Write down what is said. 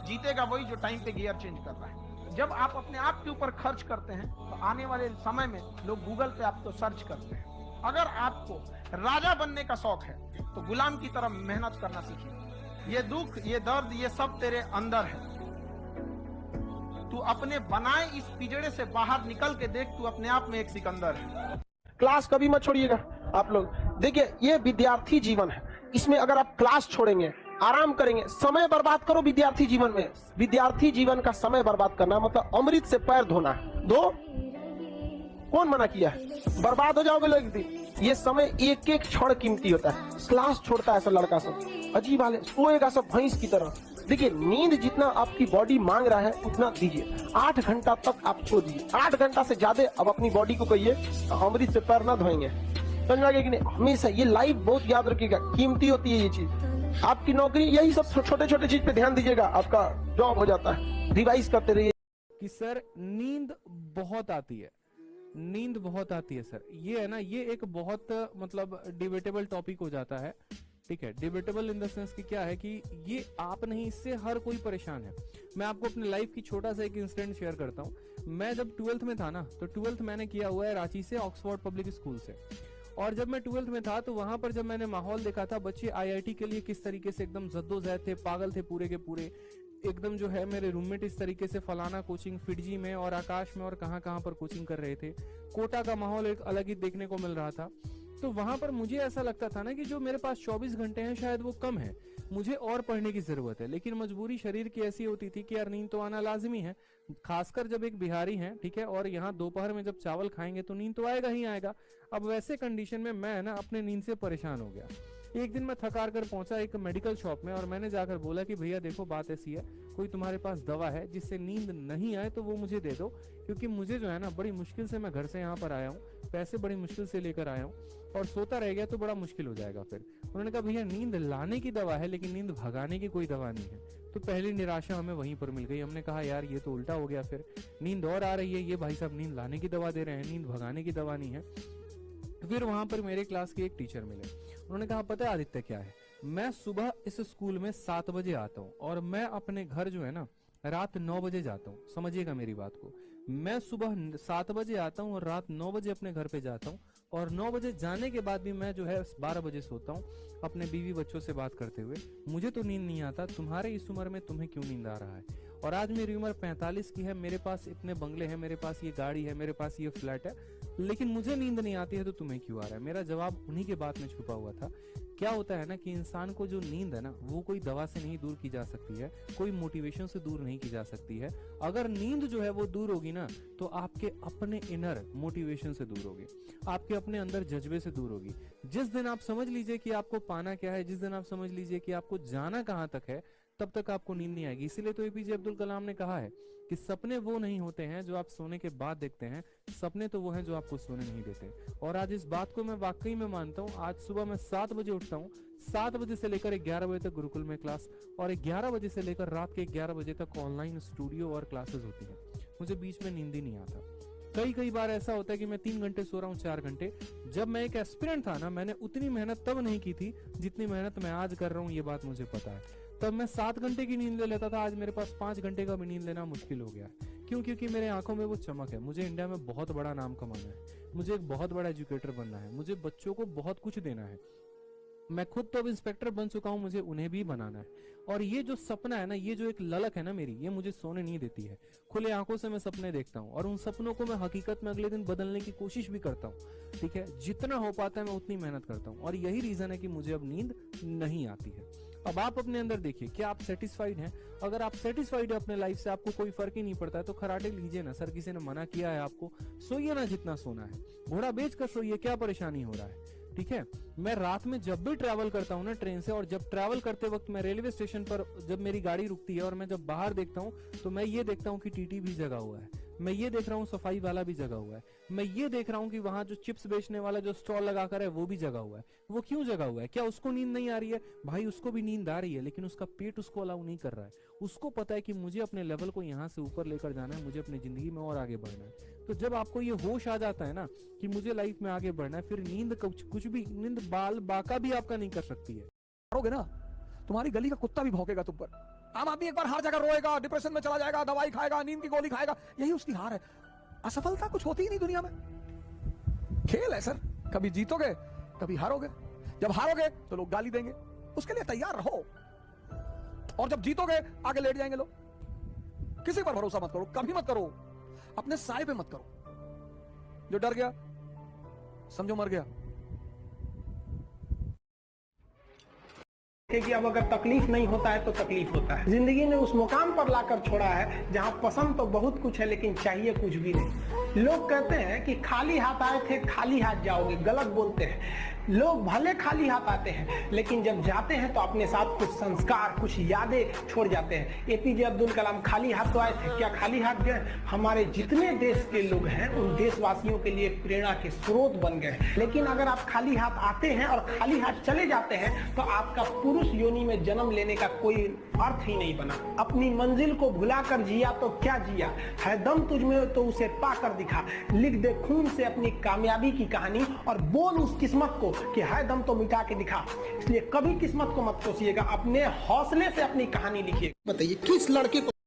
जीतेगा वही जो टाइम पे गियर चेंज कर रहा है। जब आप अपने आप के ऊपर खर्च करते हैं तो आने वाले समय में लोग गूगल पे आपको सर्च करते हैं। अगर आपको राजा बनने का शौक है तो गुलाम की तरह मेहनत करना सीखिए। ये दुख, ये दर्द, ये सब तेरे अंदर है। तू अपने बनाए इस पिंजड़े से बाहर निकल के देख, तू अपने आप में एक सिकंदर है। क्लास कभी मत छोड़िएगा आप लोग। देखिए, ये विद्यार्थी जीवन है, इसमें अगर आप क्लास छोड़ेंगे, आराम करेंगे, समय बर्बाद करो विद्यार्थी जीवन में। विद्यार्थी जीवन का समय बर्बाद करना मतलब अमृत से पैर धोना है। दो, कौन मना किया है? बर्बाद हो जाओगे लोग एक दिन। ये समय एक एक क्षण कीमती होता है। क्लास छोड़ता है ऐसा लड़का सब, अजीब वाले, सोएगा सब भैंस की तरह। देखिए, नींद जितना आपकी बॉडी मांग रहा है उतना दीजिए। 8 घंटा तक आप सो दीजिए। 8 घंटा से ज्यादा अब अपनी बॉडी को कहिए अमृत से पैर ना धोएंगे। समझ में आ गया कि नहीं? हमेशा ये लाइफ बहुत याद रखिएगा, कीमती होती है ये चीज। आपकी नौकरी, यही सब छोटे छोटे चीज पे ध्यान दीजिएगा, आपका जॉब हो जाता है। रिवाइज करते रहिए कि सर नींद बहुत आती है, नींद बहुत आती है सर। ये है ना, ये एक बहुत मतलब डिबेटेबल टॉपिक हो जाता है। ठीक है, डिबेटेबल इन द सेंस कि क्या है कि ये आप नहीं, इससे हर कोई परेशान है। मैं आपको अपने लाइफ की छोटा सा एक इंसिडेंट शेयर करता हूँ। मैं जब 12th में था ना, तो 12th मैंने किया हुआ है रांची से, ऑक्सफोर्ड पब्लिक स्कूल से। और जब मैं 12th में था तो वहां पर जब मैंने माहौल देखा था, बच्चे आईआईटी के लिए किस तरीके से एकदम जद्दोजहद थे, पागल थे पूरे के पूरे। एकदम जो है मेरे रूममेट इस तरीके से फलाना कोचिंग फिडजी में और आकाश में और कहां पर कोचिंग कर रहे थे। कोटा का माहौल एक अलग ही देखने को मिल रहा था। तो वहां पर मुझे ऐसा लगता था ना कि जो मेरे पास 24 घंटे हैं शायद वो कम है, मुझे और पढ़ने की जरूरत है। लेकिन मजबूरी शरीर की ऐसी होती थी कि यार नींद तो आना लाजमी है, खासकर जब एक बिहारी है, ठीक है, और यहाँ दोपहर में जब चावल खाएंगे तो नींद तो आएगा ही आएगा। अब वैसे कंडीशन में मैं ना अपने नींद से परेशान हो गया। एक दिन मैं थकार कर पहुंचा एक मेडिकल शॉप में और मैंने जाकर बोला कि भैया देखो बात ऐसी है, कोई तुम्हारे पास दवा है जिससे नींद नहीं आए तो वो मुझे दे दो, क्योंकि मुझे जो है ना बड़ी मुश्किल से मैं घर से यहाँ पर आया हूँ, पैसे बड़ी मुश्किल से लेकर आया हूँ और सोता रह गया तो बड़ा मुश्किल हो जाएगा। फिर उन्होंने कहा भैया नींद लाने की दवा है लेकिन नींद भगाने की कोई दवा नहीं है। तो पहली निराशा हमें वहीं पर मिल गई। हमने कहा यार ये तो उल्टा हो गया, फिर नींद और आ रही है, ये भाई साहब नींद लाने की दवा दे रहे हैं, नींद भगाने की दवा नहीं है। फिर वहां पर मेरे क्लास के एक टीचर मिले, उन्होंने कहा पता है आदित्य क्या है, मैं सुबह इस स्कूल में 7 बजे आता हूँ और मैं अपने घर जो है ना रात 9 बजे जाता हूँ। समझिएगा मेरी बात को, मैं सुबह 7 बजे आता हूँ और रात 9 बजे अपने घर पे जाता हूँ और 9 बजे जाने के बाद भी मैं जो है 12 बजे सोता हूँ अपने बीवी बच्चों से बात करते हुए। मुझे तो नींद नहीं आता, तुम्हारे इस उम्र में तुम्हें क्यों नींद आ रहा है? और आज मेरी उम्र 45 की है, मेरे पास इतने बंगले हैं, मेरे पास ये गाड़ी है, मेरे पास ये फ्लैट है, लेकिन मुझे नींद नहीं आती है तो तुम्हें क्यों आ रहा है? मेरा जवाब उन्हीं के बात में छुपा हुआ था। क्या होता है ना कि इंसान को जो नींद है ना वो कोई दवा से नहीं दूर की जा सकती है, कोई मोटिवेशन से दूर नहीं की जा सकती है। अगर नींद जो है वो दूर होगी ना तो आपके अपने इनर मोटिवेशन से दूर होगी, आपके अपने अंदर जज्बे से दूर होगी। जिस दिन आप समझ लीजिए कि आपको पाना क्या है, जिस दिन आप समझ लीजिए कि आपको जाना कहां तक है, तब तक आपको नींद नहीं आएगी। इसीलिए तो एपीजे अब्दुल कलाम ने कहा है कि सपने वो नहीं होते हैं जो आप सोने के बाद देखते हैं, सपने तो वो हैं जो आपको सोने नहीं देते। और आज इस बात को मैं वाकई में मानता हूँ। आज सुबह मैं 7 बजे उठता हूँ, 7 बजे से लेकर 11 बजे तक गुरुकुल में क्लास और 11 बजे से लेकर रात के 11 बजे तक ऑनलाइन स्टूडियो और क्लासेस होती है। मुझे बीच में नींद ही नहीं आता। कई बार ऐसा होता है कि मैं 3 घंटे सो रहा हूँ, 4 घंटे। जब मैं एक एस्पिरेंट था ना, मैंने उतनी मेहनत तब नहीं की थी जितनी मेहनत मैं आज कर रहा हूँ, ये बात मुझे पता है। तब मैं 7 घंटे की नींद ले लेता था, आज मेरे पास 5 घंटे का भी नींद लेना मुश्किल हो गया। क्यों? क्योंकि मेरे आंखों में वो चमक है। मुझे इंडिया में बहुत बड़ा नाम कमाना है, मुझे एक बहुत बड़ा एजुकेटर बनना है, मुझे बच्चों को बहुत कुछ देना है। मैं खुद तो अब इंस्पेक्टर बन चुका हूं, मुझे उन्हें भी बनाना है। और ये जो सपना है ना, ये जो एक ललक है ना मेरी, ये मुझे सोने नहीं देती है। खुले आंखों से मैं सपने देखता हूँ और उन सपनों को मैं हकीकत में अगले दिन बदलने की कोशिश भी करता हूँ। ठीक है, जितना हो पाता है मैं उतनी मेहनत करता हूँ और यही रीजन है कि मुझे अब नींद नहीं आती है। अब आप अपने अंदर देखिए, क्या आप सेटिस्फाइड हैं? अगर आप सेटिस्फाइड है अपने लाइफ से, आपको कोई फर्क ही नहीं पड़ता है, तो खराटे लीजिए ना। सर किसी ने मना किया है आपको? सोइए ना जितना सोना है, घोड़ा बेच कर सोइए, क्या परेशानी हो रहा है? ठीक है, मैं रात में जब भी ट्रैवल करता हूँ ना ट्रेन से, और जब ट्रैवल करते वक्त मैं रेलवे स्टेशन पर जब मेरी गाड़ी रुकती है और मैं जब बाहर देखता हूँ तो मैं ये देखता हूँ कि टीटी भी जगा हुआ है, मैं ये देख रहा हूँ सफाई वाला भी जगा हुआ है, मैं ये देख रहा हूँ कि वहां जो चिप्स बेचने वाला जो स्टॉल लगाकर है वो भी जगा हुआ है। वो क्यों जगा हुआ है? क्या उसको नींद नहीं आ रही है? भाई उसको भी नींद आ रही है, लेकिन उसका पेट उसको अलाउ नहीं कर रहा है। उसको पता है कि मुझे अपने लेवल को यहाँ से ऊपर लेकर जाना है, मुझे अपनी जिंदगी में और आगे बढ़ना है। तो जब आपको ये होश आ जाता है ना कि मुझे लाइफ में आगे बढ़ना है, फिर नींद कुछ भी, नींद बाल बाका भी आपका नहीं कर सकती है। करोगे ना, तुम्हारी गली का कुत्ता भी भौंकेगा तुम पर। आम आदमी एक बार हार जाएगा, रोएगा, डिप्रेशन में चला जाएगा, दवाई खाएगा, नींद की गोली खाएगा, यही उसकी हार है। असफलता कुछ होती ही नहीं दुनिया में। खेल है सर, कभी जीतोगे कभी हारोगे। जब हारोगे तो लोग गाली देंगे, उसके लिए तैयार रहो। और जब जीतोगे आगे लेट जाएंगे लोग। किसी पर भरोसा मत करो, कभी मत करो, अपने साय पे मत करो। जो डर गया समझो मर गया। कि अब अगर तकलीफ नहीं होता है तो तकलीफ होता है। जिंदगी ने उस मुकाम पर लाकर छोड़ा है जहां पसंद तो बहुत कुछ है लेकिन चाहिए कुछ भी नहीं। लोग कहते हैं कि खाली हाथ आए थे खाली हाथ जाओगे, गलत बोलते हैं। लोग भले खाली हाथ आते हैं लेकिन जब जाते हैं तो अपने साथ कुछ संस्कार, कुछ यादें छोड़ जाते हैं। एपीजे अब्दुल कलाम खाली हाथ तो आए थे, क्या खाली हाथ गए? हमारे जितने देश के लोग हैं उन देशवासियों के लिए प्रेरणा के स्रोत बन गए। लेकिन अगर आप खाली हाथ आते हैं और खाली हाथ चले जाते हैं तो आपका पुरुष योनि में जन्म लेने का कोई अर्थ ही नहीं बना। अपनी मंजिल को भुलाकर जिया तो क्या जिया, है दम तुझमें तो उसे पाकर दिखा। लिख दे खून से अपनी कामयाबी की कहानी और बोल उस किस्मत को कि है दम तो मिटा के दिखा। इसलिए कभी किस्मत को मत कोसिएगा, अपने हौसले से अपनी कहानी लिखिए। बताइए किस लड़के को